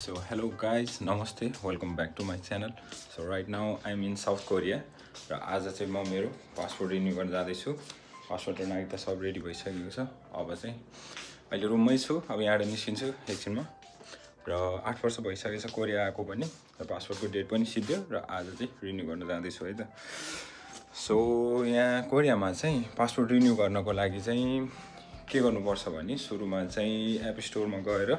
So hello guys, namaste, welcome back to my channel. So right now I'm in South Korea र आज चाहिँ म मेरो passport renew गर्न जाँदैछु। पासपोर्ट रिन्यू त सब रेडी भइसकेको छ। अब चाहिँ अहिले रुममै छु। अब यहाँबाट निस्किन्छु एकछिनमा र 8 वर्ष भइसकेको छ कोरिया आएको पनि र पासपोर्टको डेट पनि सिद्धियो र आज चाहिँ रिन्यू गर्न जाँदैछु है त। सो यहाँ कोरियामा चाहिँ पासपोर्ट रिन्यू गर्नको लागि चाहिँ के गर्नुपर्छ भने सुरुमा चाहिँ एप स्टोरमा गएर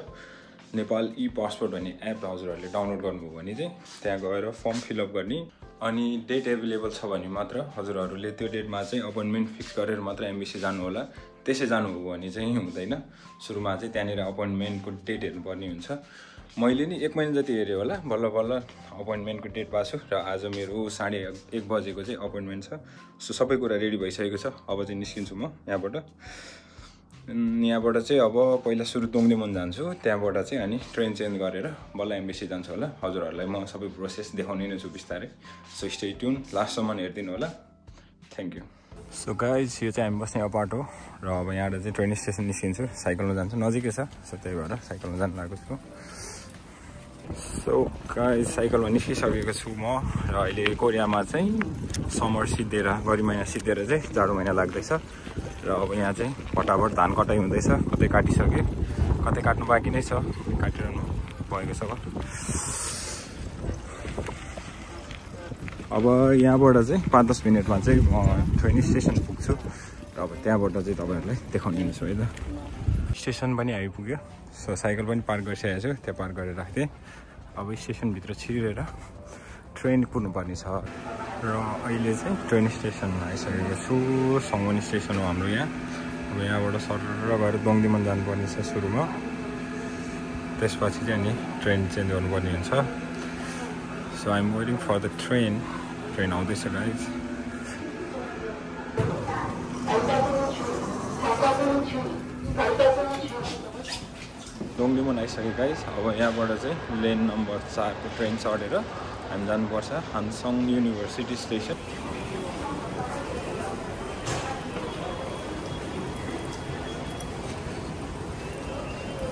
नेपाल ई पासपोर्ट भन्ने एप हजुरहरूले डाउनलोड गर्नुभयो भने चाहिँ त्यहाँ गएर फर्म फिलअप गर्ने अनि डेट एभाइलेबल छ भने मात्र हजुरहरूले त्यो डेटमा चाहिँ अपोइन्टमेन्ट फिक्स गरेर मात्र एम्बेसी जानु होला। त्यसै जानुभयो भने चाहिँ हुँदैन। सुरुमा चाहिँ त्यहाँनिर अपोइन्टमेन्टको डेट हेर्नुपर्ने हुन्छ। मैले नि 1 महिना जति हेरेँ होला, बल्ल बल्ल अपोइन्टमेन्टको डेट पाएको छु र आज मेरो 1:30 बजेको चाहिँ अपोइन्टमेन्ट छ। सो सबै कुरा रेडी भइसकेको छ। अब चाहिँ निस्किन्छु म यहाँबाट चाहिँ अब पहिला सुरु दोङदेमन जान्छु, त्यहाँबाट चाहिँ अनि ट्रेन चेन्ज गरेर बल्ल एम्बेसी जान्छु होला। हजुरहरूलाई म सबै प्रोसेस देखाउने नै छु बिस्तारै। सो स्टे ट्युन, लास्टसम्म हेरिदिनु होला। Thank you. सो गाइज यो चाहिँ हामी बस्ने अपार्ट हो र अब यहाँबाट चाहिँ ट्रेन स्टेसन निस्किन्छु। साइकलमा जान्छु, नजिकै छ। सो त्यही भएर साइकलमा जानु लागेको छु। सो गाइज साइकलमा निस्किसकेको छु म र अहिले कोरियामा चाहिँ समर सिद्धिएर गरी महिना सिद्धिएर चाहिँ जाडो महिना लाग्दैछ र अब यहाँ चाहिँ फटाफट धान कटाइ हुँदैछ। कतै काटिसक्यो, कतै काट्नु बाँकी नै छ, काटिरहनु भएको छ। अब यहाँबाट चाहिँ 5-10 मिनटमा चाहिँ म ट्रेन स्टेसन पुग्छु र अब त्यहाँबाट चाहिँ तपाईँहरूलाई देखाउने छु है त। स्टेसन पनि आइपुग्यो। सो साइकल पनि पार्क गरिसकेको छु, त्यहाँ पार्क गरेर राख्थेँ। अब स्टेसनभित्र छिरेर ट्रेन कुर्नुपर्ने छ र अहिले चाहिँ ट्रेन स्टेसनमा आइसकेको छु। सङ्गवनी स्टेसन हो हाम्रो यहाँ। अब यहाँबाट सरर गएर दोङदेमन जानुपर्ने छ सुरुमा, त्यसपछि चाहिँ अनि ट्रेन चेन्ज गर्नुपर्ने हुन्छ। So I am waiting for the train आउँदैछ गाइज। दोङदेमन आइसक्यो गाइज। अब यहाँबाट चाहिँ लेन नम्बर 4 को ट्रेन चढेर हामी जानुपर्छ हानसङ युनिभर्सिटी स्टेसन।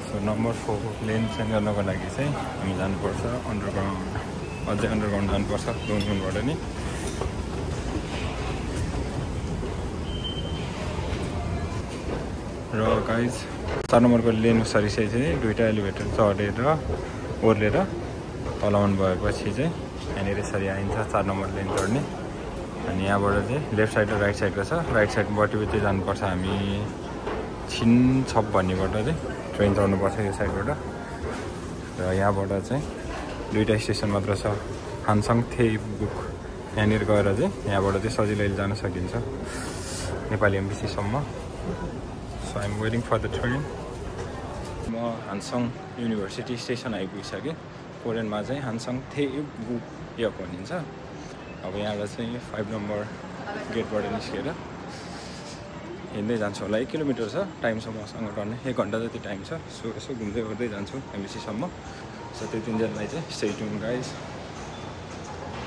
सो नम्बर 4 को लेन चेन्ज गर्नको लागि चाहिँ हामी जानुपर्छ अन्डरग्राउन्ड, अझै अन्डरग्राउन्ड जानुपर्छ दोङदेमनबाट नि। र गाइज 4 नम्बरको लेन सरिसकेपछि चाहिँ दुईवटा एलिभेटर चढेर ओर्लेर तलमान भएपछि चाहिँ यहाँनिर यसरी आइन्छ 4 नम्बर लेन चढ्ने। अनि यहाँबाट चाहिँ लेफ्ट साइड र राइट साइडको छ। राइट साइडबाट चाहिँ जानुपर्छ हामी छिनछप भन्नेबाट चाहिँ ट्रेन चढ्नुपर्छ यो साइडबाट। र यहाँबाट चाहिँ दुईवटा स्टेसन मात्र छ, हानसङ थेबुक। यहाँनिर गएर चाहिँ यहाँबाट चाहिँ सजिलैले जान सकिन्छ नेपाली एम्बेसीसम्म। So I am waiting for the train. म हानसङ युनिभर्सिटी स्टेसन आइपुगिसकेँ। कोरियनमा चाहिँ हानसङ थेबुक यो भनिन्छ। अब यहाँबाट चाहिँ 5 नम्बर गेटबाट निस्केर हिँड्दै जान्छु होला। 1 किलोमिटर छ, टाइम छ मसँग टर्ने 1 घन्टा जति टाइम छ। सो यसो घुम्दै गर्दै जान्छु एम्बेसीसम्म। सो त्यतिन्जेललाई चाहिँ स्टे ट्युन गाइज।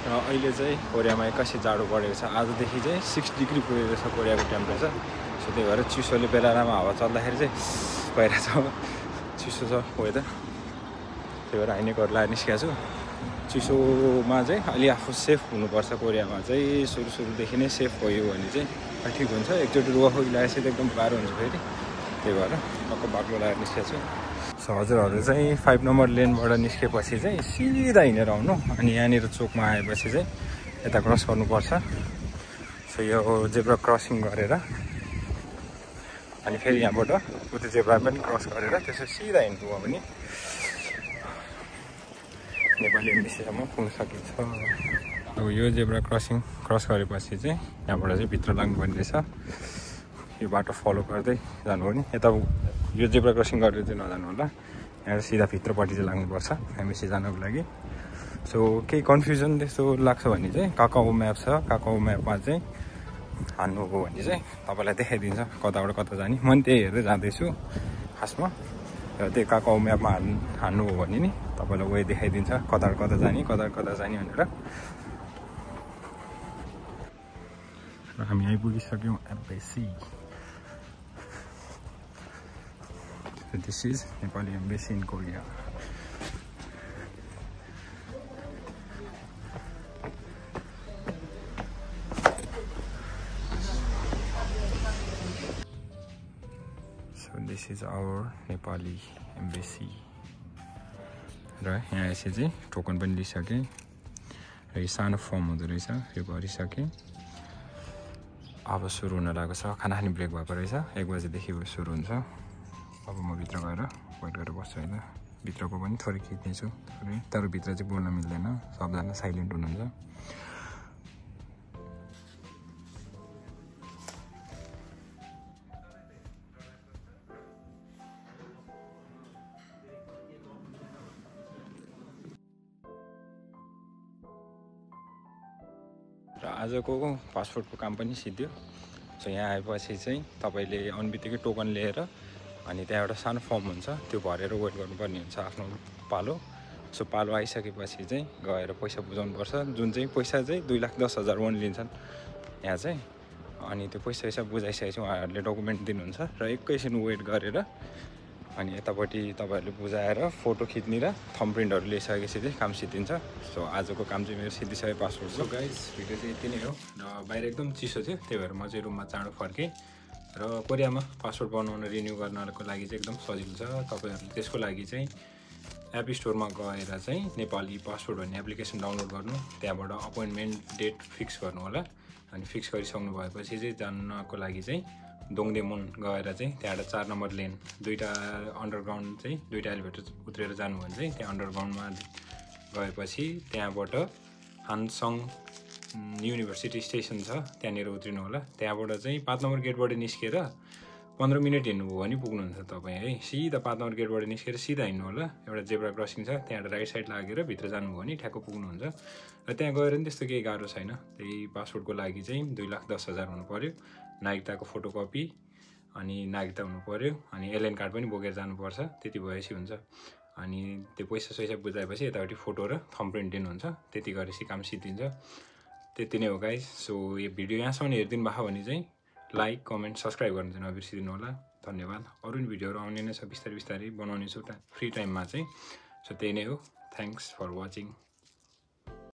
र अहिले चाहिँ कोरियामा 81 जाडो बढेको छ। आजदेखि चाहिँ 6 डिग्री पुगेको छ कोरियाको टेम्परेचर। सो त्यही भएर चिसोले बेलारामा हावा चल्दाखेरि चाहिँ भइरहेछ, चिसो छ वेदर। त्यही भएर हाइनेकहरू लगाएर निस्केको छु। चिसोमा चाहिँ अलि आफू सेफ हुनुपर्छ। कोरियामा चाहिँ सुरुदेखि नै सेफ भयो भने चाहिँ ठिक हुन्छ। एकचोटि रुवाखोकी लगाएपछि त एकदम गाह्रो हुन्छ फेरि। त्यही भएर टक्क बाक्लो लगाएर निस्केको छु। सो हजुरहरू चाहिँ 5 नम्बर लेनबाट निस्केपछि चाहिँ सिधा हिँडेर आउनु। अनि यहाँनिर चोकमा आएपछि चाहिँ यता क्रस गर्नुपर्छ। सो यो जेब्रा क्रसिङ गरेर अनि फेरि यहाँबाट उता जेब्रा पनि क्रस गरेर त्यसो सिधा हिँड्नुभयो भने नेपाली एम्बेसीसम्म पुग्न सकिन्छ। अब यो जेब्रा क्रस गरेपछि चाहिँ यहाँबाट चाहिँ भित्र लाग्नुपर्ने रहेछ। यो बाटो फलो गर्दै जानु हो नि। यता यो जेब्रा क्रसिङ गरेर चाहिँ नजानु होला, यहाँ सिधा भित्रपट्टि चाहिँ लाग्नुपर्छ एम्बेसी जानको लागि। सो केही कन्फ्युजन त्यस्तो लाग्छ भने चाहिँ काकाओ म्याप छ। काकाओ म्यापमा चाहिँ हान्नुभयो भने चाहिँ तपाईँलाई देखाइदिन्छ कताबाट कता जाने। म नि त्यही हेर्दै जाँदैछु खासमा। र त्यही काकाओ म्यापमा हान्नुभयो भने नि तपाईँलाई वे देखाइदिन्छ कताबाट कता जाने भनेर। र हामी आइपुगिसक्यौँ embassy. This is Nepali embassy in Korea. This is our Nepali embassy र यहाँ आएपछि चाहिँ टोकन पनि लिइसकेँ र यो सानो फर्म हुँदो रहेछ यो गरिसकेँ अब सुरु हुन लागेको छ खाना खाने ब्रेक भएको रहेछ 1 बजेदेखि सुरु हुन्छ अब म भित्र गएर वेट गरेर बस्छु होइन भित्रको पनि थोरै खिच्नेछु तर भित्र चाहिँ बोल्न मिल्दैन सबजना साइलेन्ट हुनुहुन्छ र आजको पासपोर्टको काम पनि सिद्धियो सो यहाँ आएपछि चाहिँ तपाईँले अनबित्तिकै टोकन लिएर अनि त्यहाँ एउटा सानो फर्म हुन्छ त्यो भरेर वेट गर्नुपर्ने हुन्छ आफ्नो पालो सो पालो आइसकेपछि चाहिँ गएर पैसा बुझाउनुपर्छ जुन चाहिँ पैसा चाहिँ 2,10,000 वन् लिन्छन् यहाँ चाहिँ अनि त्यो पैसा बुझाइसकेपछि उहाँहरूले डकुमेन्ट दिनुहुन्छ र एकैछिन वेट गरेर अनि यतापट्टि तपाईँहरूले बुझाएर फोटो खिच्ने र थम्ब प्रिन्टहरू ल्याइसकेपछि चाहिँ काम सिद्धिन्छ सो आजको काम चाहिँ मेरो सिद्धिसक्यो पासपोर्ट सो गाइस भिडियो चाहिँ यति नै हो र बाहिर एकदम चिसो थियो त्यही भएर म चाहिँ रुममा चाँडो फर्केँ र कोरियामा पासपोर्ट बनाउन रिन्यू गर्नको लागि चाहिँ एकदम सजिलो छ तपाईँहरूले त्यसको लागि चाहिँ एप स्टोरमा गएर चाहिँ नेपाली पासपोर्ट भन्ने एप्लिकेसन डाउनलोड गर्नु त्यहाँबाट अपोइन्टमेन्ट डेट फिक्स गर्नु होला अनि फिक्स गरिसक्नु भएपछि चाहिँ जानको लागि चाहिँ दोङदेमुन गएर चाहिँ त्यहाँबाट 4 नम्बर लेन दुईवटा अन्डरग्राउन्ड चाहिँ दुईवटा एलिभेटर उत्रेर जानु भने चाहिँ त्यहाँ अन्डरग्राउन्डमा गएपछि त्यहाँबाट हानसङ युनिभर्सिटी स्टेसन छ त्यहाँनिर उत्रिनु होला त्यहाँबाट चाहिँ 5 नम्बर गेटबाट निस्केर 15 मिनट हिँड्नुभयो भने पुग्नुहुन्छ तपाईँ है सिधा 5 नम्बर गेटबाट निस्केर सिधा हिँड्नु होला एउटा जेब्रा क्रसिङ छ त्यहाँबाट राइट साइड लागेर भित्र जानुभयो भने ठ्याक्क पुग्नुहुन्छ र त्यहाँ गएर नि त्यस्तो केही गाह्रो छैन त्यही पासपोर्टको लागि चाहिँ 2,10,000 हुनु पर्यो नागरिकताको फोटोकपी अनि नागरिकता हुनु पर्यो अनि एलएन कार्ड पनि बोकेर जानुपर्छ त्यति भएपछि हुन्छ अनि त्यो पैसा बुझाएपछि यतापट्टि फोटो र थम्ब प्रिन्ट दिनुहुन्छ त्यति गरेपछि काम सिद्धिन्छ त्यति नै हो गाइस सो यो भिडियो यहाँसम्म हेरिदिनु भएको भने चाहिँ लाइक कमेन्ट सब्सक्राइब गर्नु चाहिँ नबिर्सिदिनु होला धन्यवाद अरू पनि भिडियोहरू आउने नै छ बिस्तारै बनाउने छु फ्री टाइममा चाहिँ सो त्यही नै हो थ्याङ्क्स फर वाचिङ